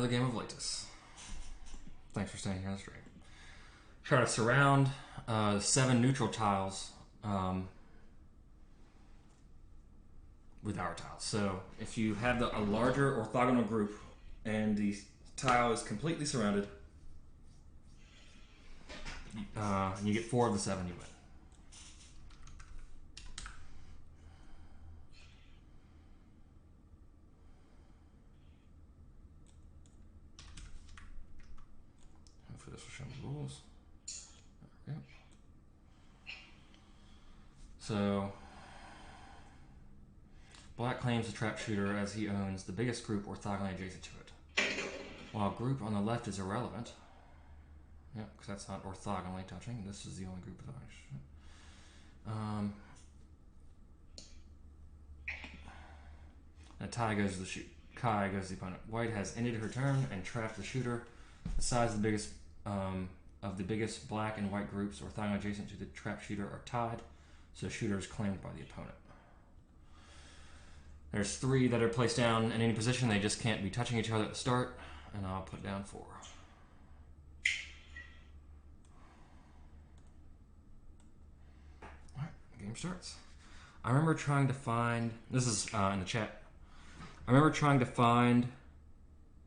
game of Veletas. Thanks for staying here on the stream. Try to surround 7 neutral tiles with our tiles. So if you have a larger orthogonal group and the tile is completely surrounded, and you get 4 of the 7, you win. Hopefully this will show me the rules. There we go. So Black claims the trap shooter as he owns the biggest group orthogonally adjacent to it, while group on the left is irrelevant. Yeah, because that's not orthogonally touching. This is the only group of a tie goes to the shoot. Kai goes to the opponent. White has ended her turn and trapped the shooter. The size of the biggest black and white groups orthogonally adjacent to the trap shooter are tied, so the shooter is claimed by the opponent. There's 3 that are placed down in any position. They just can't be touching each other at the start, and I'll put down 4. Alright, game starts. I remember trying to find, this is in the chat, I remember trying to find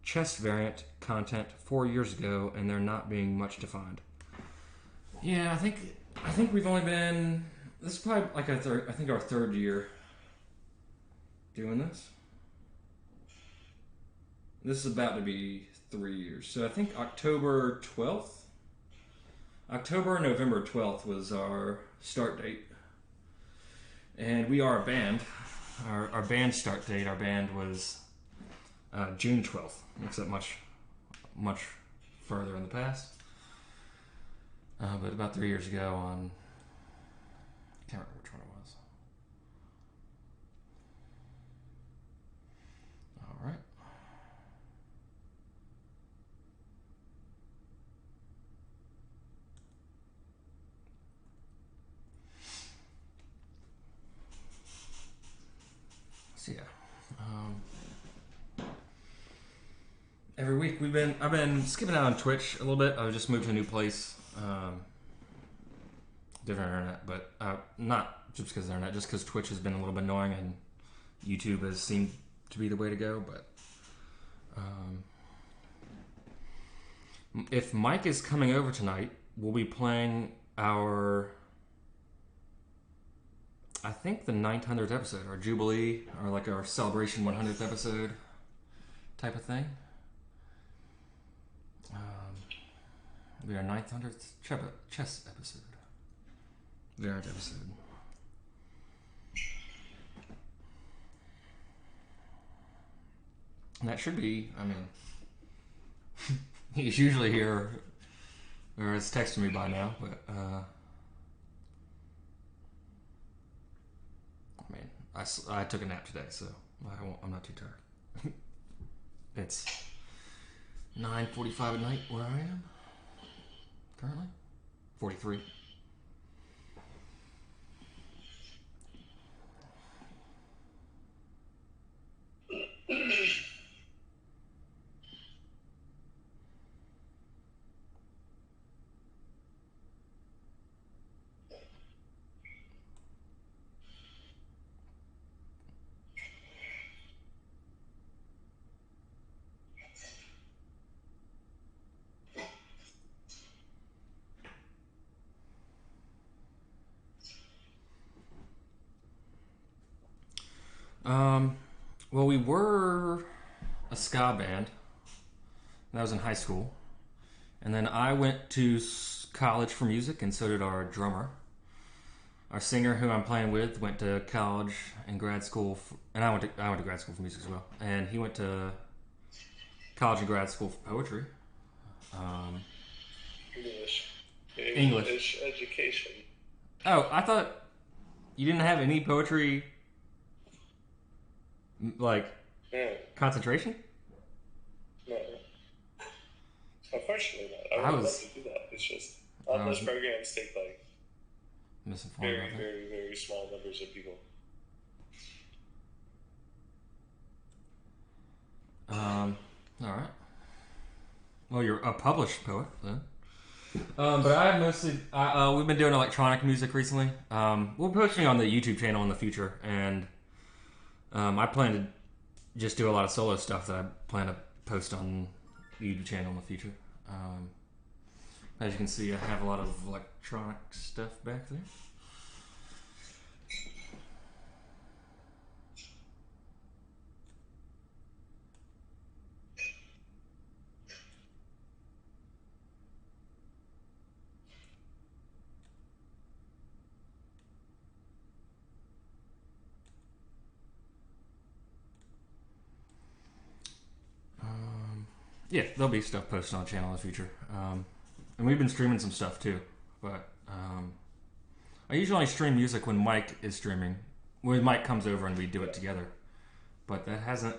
chest variant content 4 years ago, and there not being much to find. Yeah, I think we've only been, this is probably like our third year doing this. This is about to be 3 years. So I think October or November 12th was our start date. And we are a band. Our band start date, our band was June 12th, except much further in the past. But about 3 years ago on, I can't remember which one it was. All right. So yeah, every week I've been skipping out on Twitch a little bit. I just moved to a new place, different internet, but not just because of the internet, just because Twitch has been a little bit annoying and YouTube has seemed to be the way to go. But if Mike is coming over tonight, we'll be playing I think the 900th episode, our Jubilee, or like our Celebration 100th episode type of thing. We are 900th chess episode. Variant episode. And that should be, I mean, he's usually here, or has texted me by now, but, I took a nap today, so I'm not too tired. It's 9:45 at night where I am currently. 43. Well, we were a ska band. That was in high school. And then I went to college for music, and so did our drummer. Our singer, who I'm playing with, went to college and grad school, and I went to grad school for music as well. And he went to college and grad school for poetry. English education. Oh, I thought you didn't have any poetry, like, concentration? No. Unfortunately not. I would love to do that. It's just, all those programs take, like, very, very, very small numbers of people. Alright. Well, you're a published poet then. But I mostly we've been doing electronic music recently. We're posting on the YouTube channel in the future, and I plan to just do a lot of solo stuff that I plan to post on the YouTube channel in the future. As you can see, I have a lot of electronic stuff back there. Yeah, there'll be stuff posted on the channel in the future. And we've been streaming some stuff too. But I usually only stream music when Mike is streaming. When Mike comes over and we do it together. But that hasn't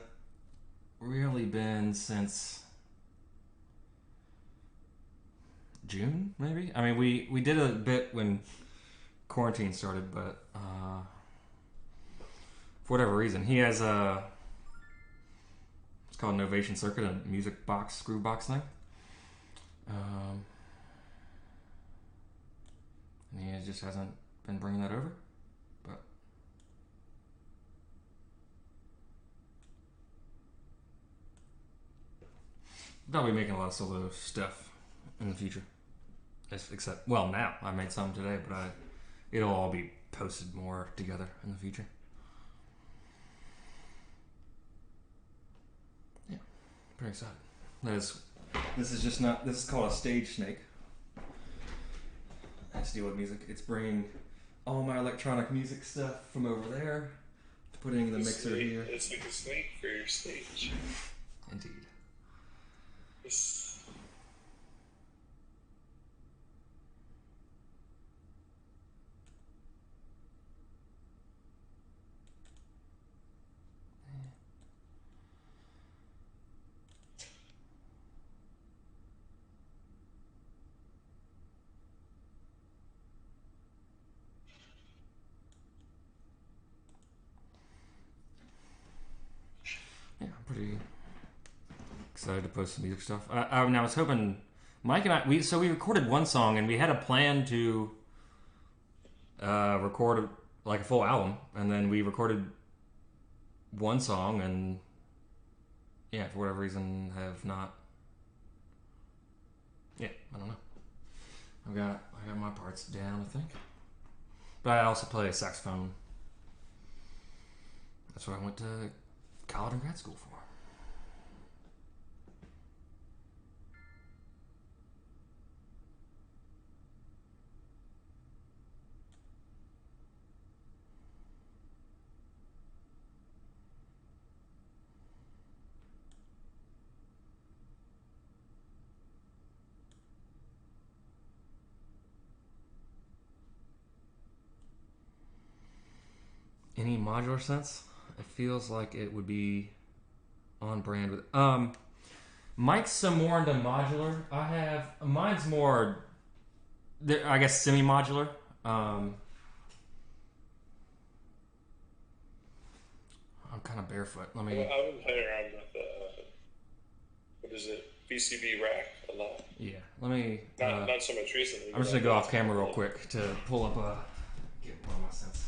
really been since June, maybe? I mean, we did a bit when quarantine started, but for whatever reason, he has a... It's called an Ovation Circuit, a music box, screw box thing. And he just hasn't been bringing that over. But I'll be making a lot of solo stuff in the future. Except, well, now I made some today, but it'll all be posted more together in the future. Yeah, pretty excited. This is called a stage snake. I have to deal with music. It's bringing all my electronic music stuff from over there, putting the mixer here. It's like a snake for your stage. Indeed. Yeah, I'm pretty excited to post some music stuff. I was hoping Mike and I we recorded one song and we had a plan to record like a full album, and then we recorded one song and yeah, for whatever reason have not. Yeah, I don't know. I got my parts down, I think. But I also play saxophone. That's what I went to college and grad school for. Any modular sense? It feels like it would be on brand with Mike's some more into modular. Mine's more I guess semi-modular. I'm kind of barefoot. I've been playing around with what is it? PCB rack a lot. Yeah, let me not so much recently. I'm just gonna go off camera real quick to pull up get more of my sense.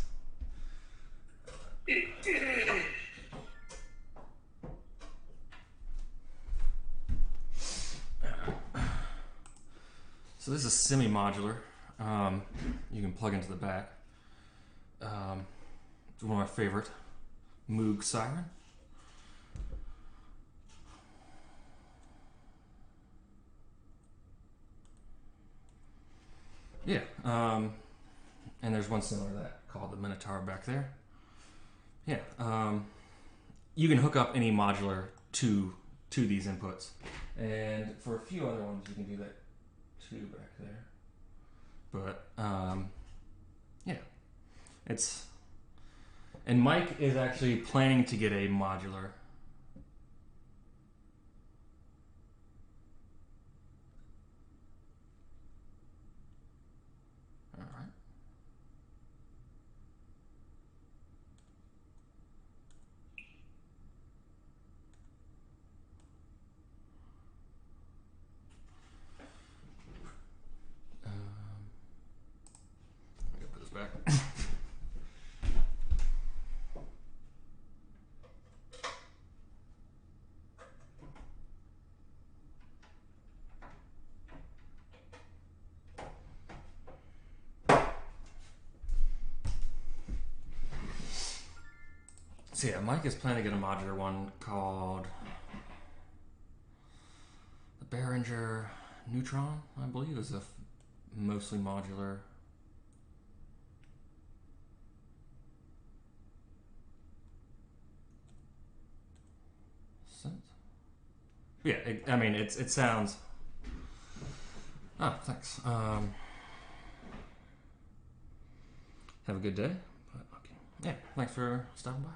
So this is semi-modular. You can plug into the back. It's one of my favorite. Moog Siren. Yeah. And there's one similar to that called the Minotaur back there. Yeah. You can hook up any modular to these inputs. And for a few other ones, you can do that too back there. But, yeah. And Mike is actually planning to get a modular. All right. So yeah, Mike is planning to get a modular one called the Behringer Neutron, I believe, is a mostly modular. Yeah, I mean, it sounds. Oh, thanks. Have a good day. Okay. Yeah, thanks for stopping by.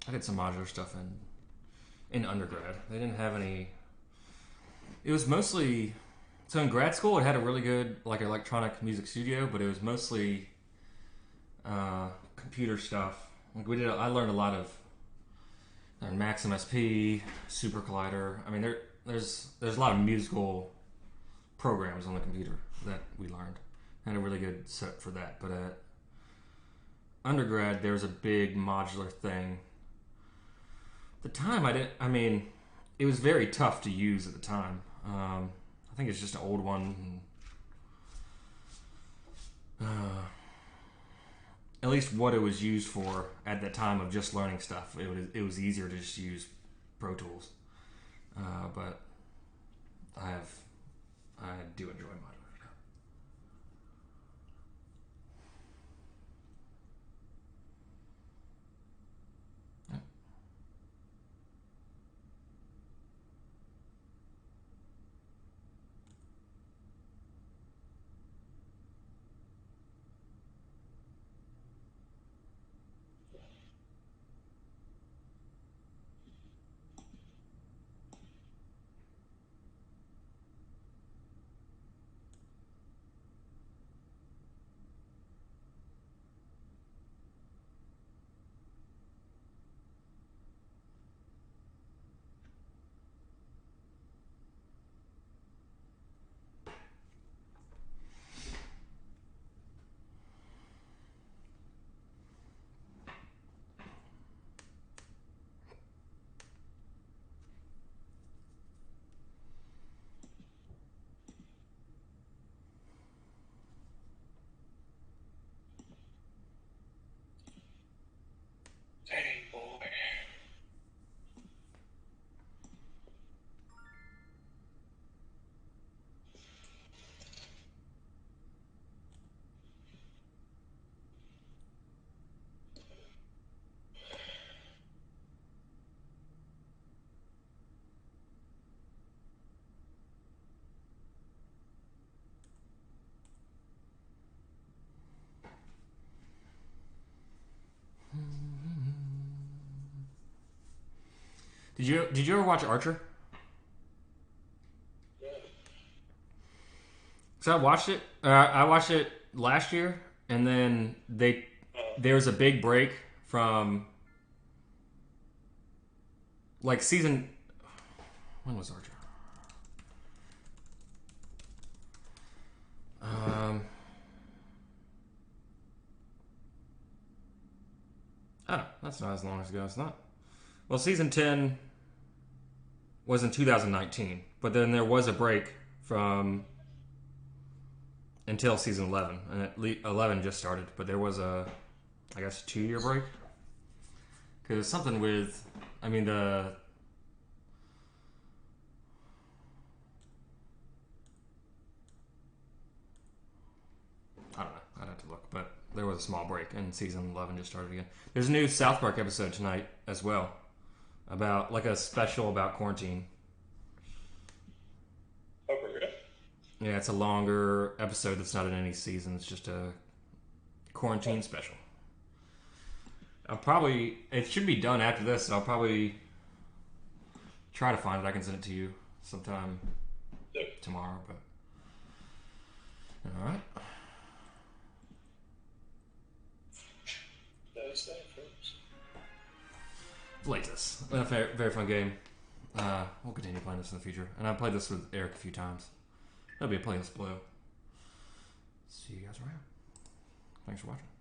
I did some modular stuff in undergrad. They didn't have any. It was mostly so in grad school. It had a really good like electronic music studio, but it was mostly computer stuff. Like we did. I learned a lot of Max MSP, Super Collider. I mean, there's a lot of musical programs on the computer that we learned. Had a really good set for that. But at undergrad, there was a big modular thing. At the time, I mean, it was very tough to use at the time. I think it's just an old one. At least what it was used for at the time of just learning stuff, it was easier to just use Pro Tools. But I do enjoy modular. Dang, boy. Did you ever watch Archer? Yeah. So I watched it. I watched it last year, and then there was a big break from like season. When was Archer? Oh, that's not as long as ago. It's not. Well, season 10 was in 2019, but then there was a break from until season 11, and 11 just started, but there was I guess, 2-year break. Because something with, I mean, I don't know. I'd have to look, but there was a small break, and season 11 just started again. There's a new South Park episode tonight as well, about like a special about quarantine. Oh, for real? Yeah, it's a longer episode that's not in any season. It's just a quarantine special. It should be done after this. I'll probably try to find it. I can send it to you sometime tomorrow. But all right. That's that, folks. Veletas. A very fun game. We'll continue playing this in the future. And I've played this with Eric a few times. That'll be a playlist below. See you guys around. Thanks for watching.